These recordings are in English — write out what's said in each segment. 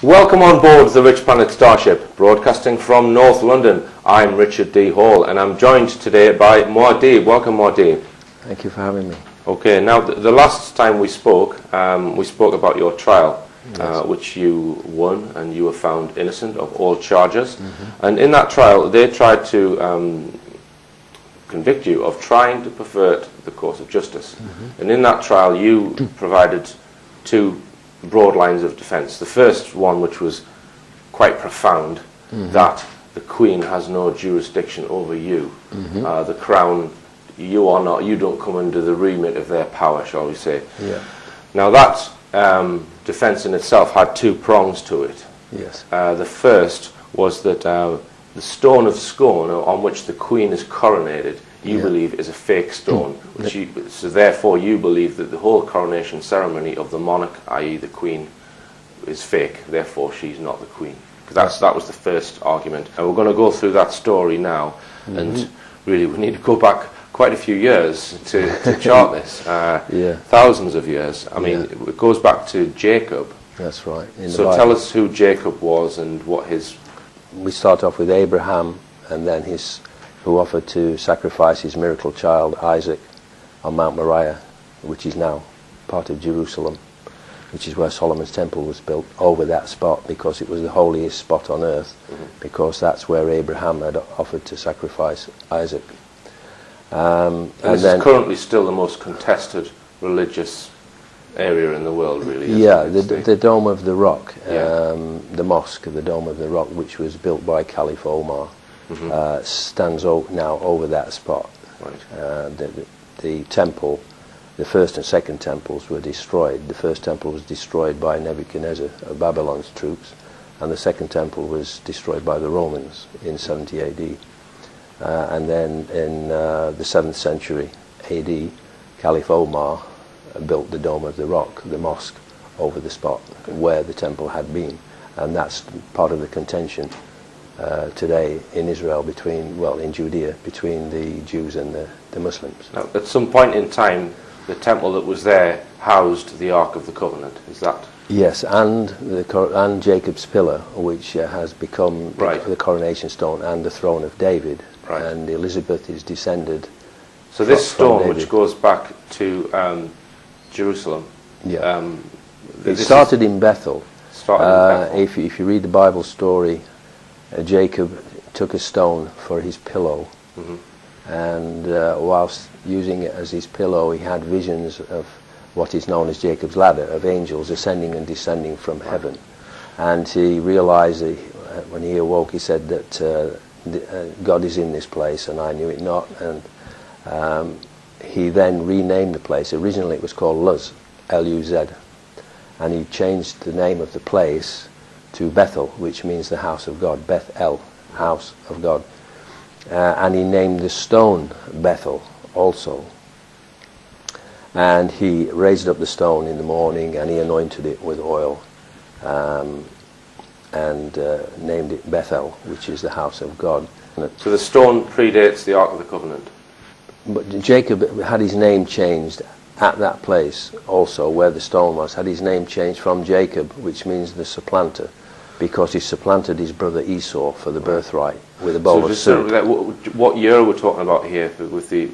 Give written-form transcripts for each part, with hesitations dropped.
Welcome on board the Rich Planet Starship, broadcasting from North London. I'm Richard D. Hall, and I'm joined today by Muad'Dib. Welcome, Muad'Dib. Thank you for having me. Okay, now the last time we spoke about your trial, yes, which you won, and you were found innocent of all charges. Mm-hmm. And in that trial, they tried to convict you of trying to pervert the course of justice. Mm-hmm. And in that trial, you provided two broad lines of defence. The first one, which was quite profound, mm-hmm, that the Queen has no jurisdiction over you. Mm-hmm. The Crown, you don't come under the remit of their power, shall we say. Yeah. Now that defence in itself had two prongs to it. Yes. The first was that the stone of scorn on which the Queen is coronated, you believe is a fake stone, so therefore you believe that the whole coronation ceremony of the monarch, i.e. the Queen, is fake, therefore she's not the Queen. Because that was the first argument. And we're going to go through that story now, mm-hmm, and really we need to go back quite a few years to chart this. Thousands of years. I mean, it goes back to Jacob. That's right. So tell us who Jacob was and what his... We start off with Abraham, and then who offered to sacrifice his miracle child Isaac on Mount Moriah, which is now part of Jerusalem, which is where Solomon's temple was built, over that spot, because it was the holiest spot on earth, mm-hmm, because that's where Abraham had offered to sacrifice Isaac. And this is currently still the most contested religious area in the world, really. Yeah, the Dome of the Rock, the mosque, the Dome of the Rock, which was built by Caliph Omar, mm-hmm, stands now over that spot. Right. The temple, the first and second temples were destroyed. The first temple was destroyed by Nebuchadnezzar of Babylon's troops, and the second temple was destroyed by the Romans in 70 AD. And then in the 7th century AD, Caliph Omar built the Dome of the Rock, the mosque, over the spot where the temple had been. And that's part of the contention today in Israel in Judea, between the Jews and the Muslims. Now, at some point in time, the temple that was there housed the Ark of the Covenant, is that? Yes, and Jacob's pillar, which has become the coronation stone, and the throne of David. Right. And Elizabeth is descended. So this stone, which goes back to Jerusalem, it started in Bethel. If you read the Bible story, Jacob took a stone for his pillow, mm-hmm, and whilst using it as his pillow, he had visions of what is known as Jacob's ladder, of angels ascending and descending from heaven. And he realized when he awoke, he said that God is in this place, and I knew it not. And he then renamed the place. Originally it was called Luz, L-U-Z, and he changed the name of the place to Bethel, which means the house of God, Beth-El, house of God. And he named the stone Bethel also. And he raised up the stone in the morning, and he anointed it with oil, and named it Bethel, which is the house of God. So the stone predates the Ark of the Covenant. But Jacob had his name changed at that place also, where the stone was, had his name changed from Jacob, which means the supplanter, because he supplanted his brother Esau for the birthright with a bowl of soup. What year we're talking about here with the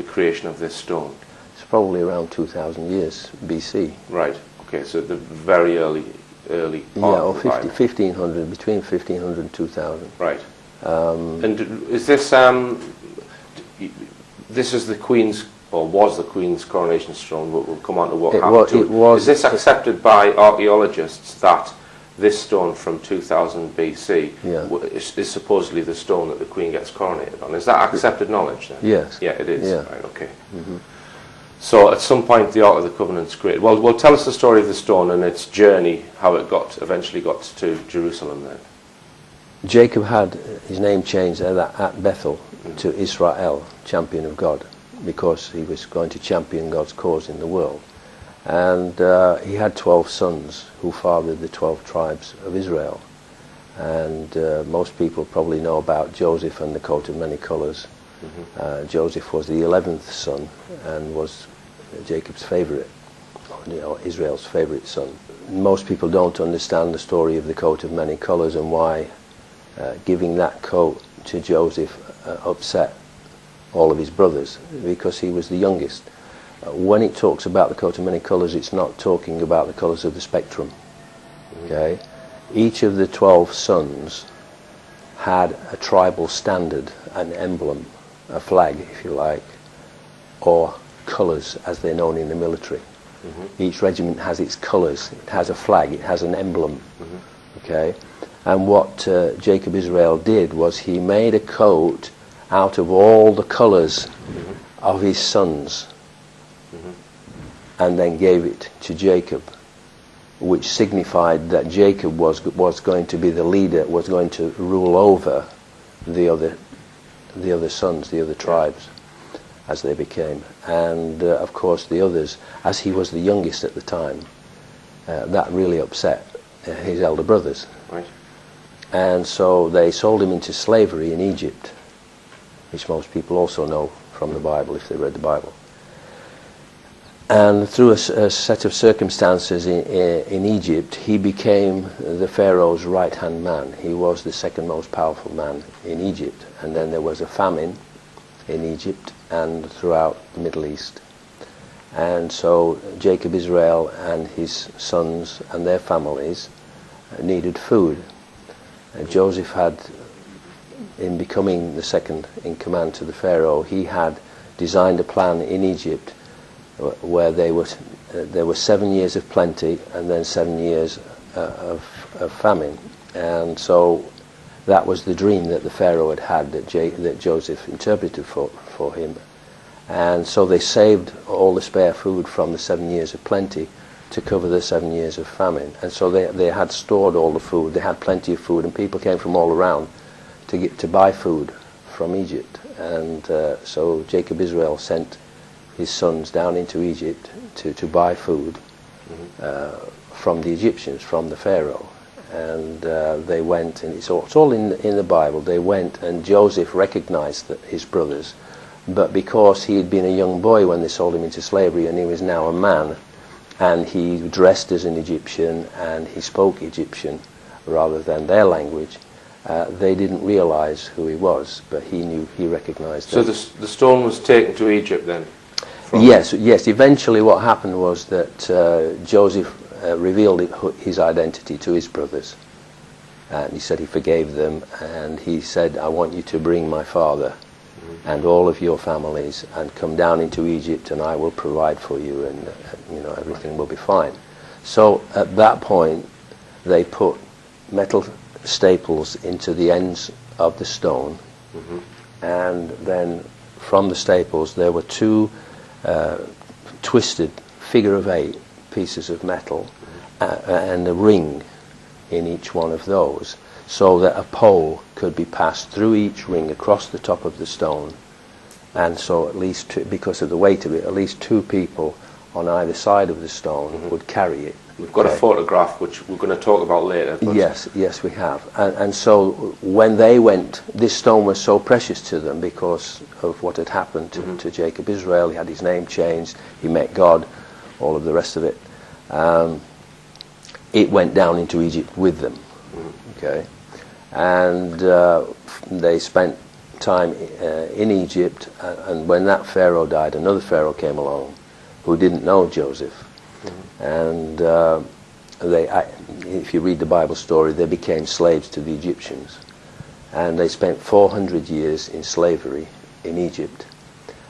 creation of this stone? It's probably around 2,000 years BC. Right. Okay. So the very early part or 1500, between 1500 and 2000. Right. And is this this is the Queen's, or was the Queen's coronation stone? We'll come on to what happened to it. Is this accepted by archaeologists that this stone from 2000 BC is supposedly the stone that the Queen gets coronated on? Is that accepted knowledge then? Yes. Yeah, it is. Yeah. Right, okay. Mm-hmm. So at some point the Ark of the Covenant's created. Well, tell us the story of the stone and its journey, how it eventually got to Jerusalem then. Jacob had his name changed at Bethel to Israel, champion of God, because he was going to champion God's cause in the world. And he had 12 sons who fathered the 12 tribes of Israel. And most people probably know about Joseph and the coat of many colors. Mm-hmm. Joseph was the 11th son and was Jacob's favorite, Israel's favorite son. most people don't understand the story of the coat of many colours and why giving that coat to Joseph upset all of his brothers, because he was the youngest. When it talks about the coat of many colours, it's not talking about the colours of the spectrum. Okay? Each of the 12 sons had a tribal standard, an emblem, a flag, if you like, or colours as they're known in the military. Each regiment has its colours, it has a flag, it has an emblem. Okay? And what Jacob Israel did was he made a coat out of all the colours of his sons, and then gave it to Jacob, which signified that Jacob was going to be the leader, was going to rule over the other sons, the other tribes, as they became. And of course the others, as he was the youngest at the time, that really upset his elder brothers. Right. And so they sold him into slavery in Egypt, which most people also know from the Bible if they read the Bible. And through a set of circumstances in Egypt, he became the Pharaoh's right-hand man. He was the second most powerful man in Egypt. And then there was a famine in Egypt and throughout the Middle East. And so Jacob Israel and his sons and their families needed food. And Joseph had, in becoming the second in command to the Pharaoh, he had designed a plan in Egypt where there were 7 years of plenty and then 7 years of famine. And so that was the dream that the Pharaoh had that Joseph interpreted for him. And so they saved all the spare food from the 7 years of plenty to cover the 7 years of famine. And so they had stored all the food, they had plenty of food, and people came from all around to buy food from Egypt. And so Jacob Israel sent his sons down into Egypt to buy food from the Egyptians, from the Pharaoh. And they went, and it's all in the Bible. They went, and Joseph recognized his brothers, but because he had been a young boy when they sold him into slavery, and he was now a man, and he dressed as an Egyptian, and he spoke Egyptian rather than their language, they didn't realize who he was, but he recognized them. So the stone was taken to Egypt then? Yes. Eventually what happened was that Joseph revealed his identity to his brothers, and he said he forgave them, and he said, I want you to bring my father and all of your families and come down into Egypt, and I will provide for you, and everything will be fine. So at that point they put metal staples into the ends of the stone, and then from the staples there were two twisted figure of 8 pieces of metal and a ring in each one of those, so that a pole could be passed through each ring across the top of the stone, and so at least because of the weight of it, at least 2 people on either side of the stone would carry it. We've got a photograph which we're going to talk about later. Yes, we have. And so when they went, this stone was so precious to them because of what had happened to Jacob Israel. He had his name changed, he met God, all of the rest of it. It went down into Egypt with them. Okay, and they spent time in Egypt, and when that Pharaoh died, another Pharaoh came along who didn't know Joseph. And if you read the Bible story, they became slaves to the Egyptians, and they spent 400 years in slavery in Egypt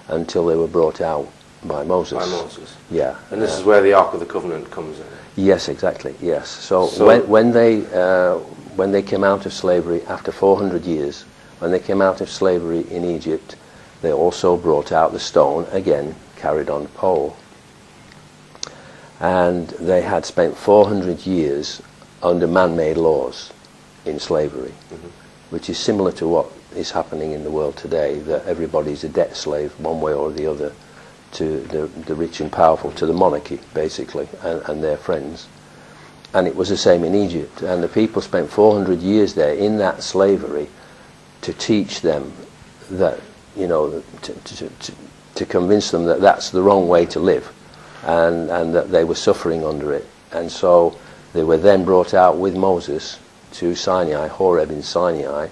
until they were brought out by Moses. By Moses. Yeah. And this is where the Ark of the Covenant comes in. Yes, exactly. Yes. So when they came out of slavery after 400 years, when they came out of slavery in Egypt, they also brought out the stone again, carried on the pole. And they had spent 400 years under man-made laws in slavery, which is similar to what is happening in the world today, that everybody's a debt slave one way or the other to the rich and powerful, to the monarchy basically, and their friends. And it was the same in Egypt, and the people spent 400 years there in that slavery to teach them that, to convince them that that's the wrong way to live. And that they were suffering under it. And so They were then brought out with Moses to Sinai, Horeb in Sinai,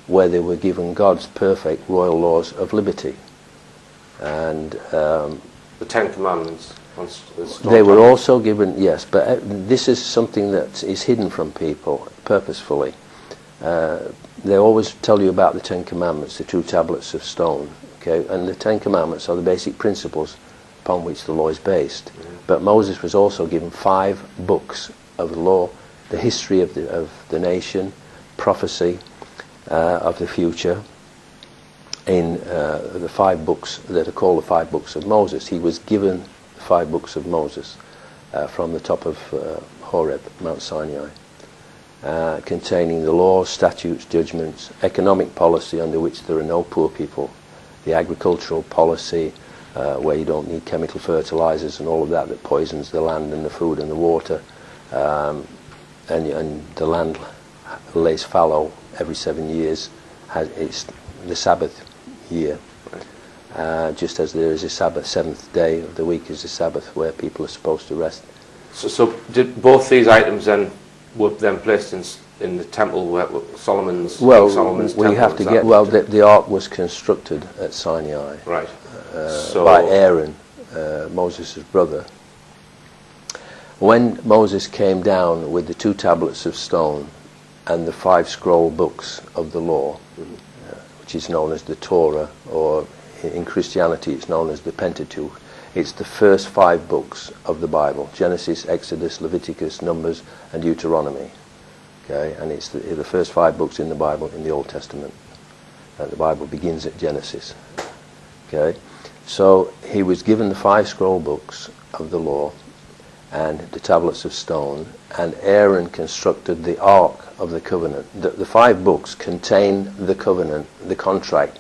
where they were given God's perfect royal laws of liberty. And the Ten Commandments. They were also given, yes, but this is something that is hidden from people purposefully. They always tell you about the Ten Commandments, the 2 tablets of stone, okay? And the Ten Commandments are the basic principles upon which the law is based. But Moses was also given 5 books of the law, the history of the nation, prophecy of the future, in the 5 books that are called the 5 books of Moses. He was given the 5 books of Moses from the top of Horeb, Mount Sinai, containing the laws, statutes, judgments, economic policy under which there are no poor people, the agricultural policy where you don't need chemical fertilizers and all of that poisons the land and the food and the water, and the land lays fallow every 7 years. It's the Sabbath year, just as there is a Sabbath, 7th day of the week is a Sabbath where people are supposed to rest. So did both these items then were then placed in the temple where Solomon's we have to get the ark was constructed at Sinai, right? By Aaron, Moses' brother. When Moses came down with the 2 tablets of stone and the 5 scroll books of the law, which is known as the Torah, or in Christianity it's known as the Pentateuch. It's the first 5 books of the Bible: Genesis, Exodus, Leviticus, Numbers, and Deuteronomy. Okay, and it's the first 5 books in the Bible in the Old Testament. The Bible begins at Genesis. Okay, so he was given the 5 scroll books of the law and the tablets of stone, and Aaron constructed the Ark of the Covenant. The 5 books contain the covenant, the contract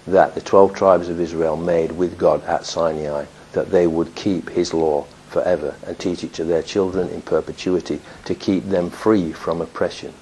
that the 12 tribes of Israel made with God at Sinai, that they would keep his law forever and teach it to their children in perpetuity, to keep them free from oppression.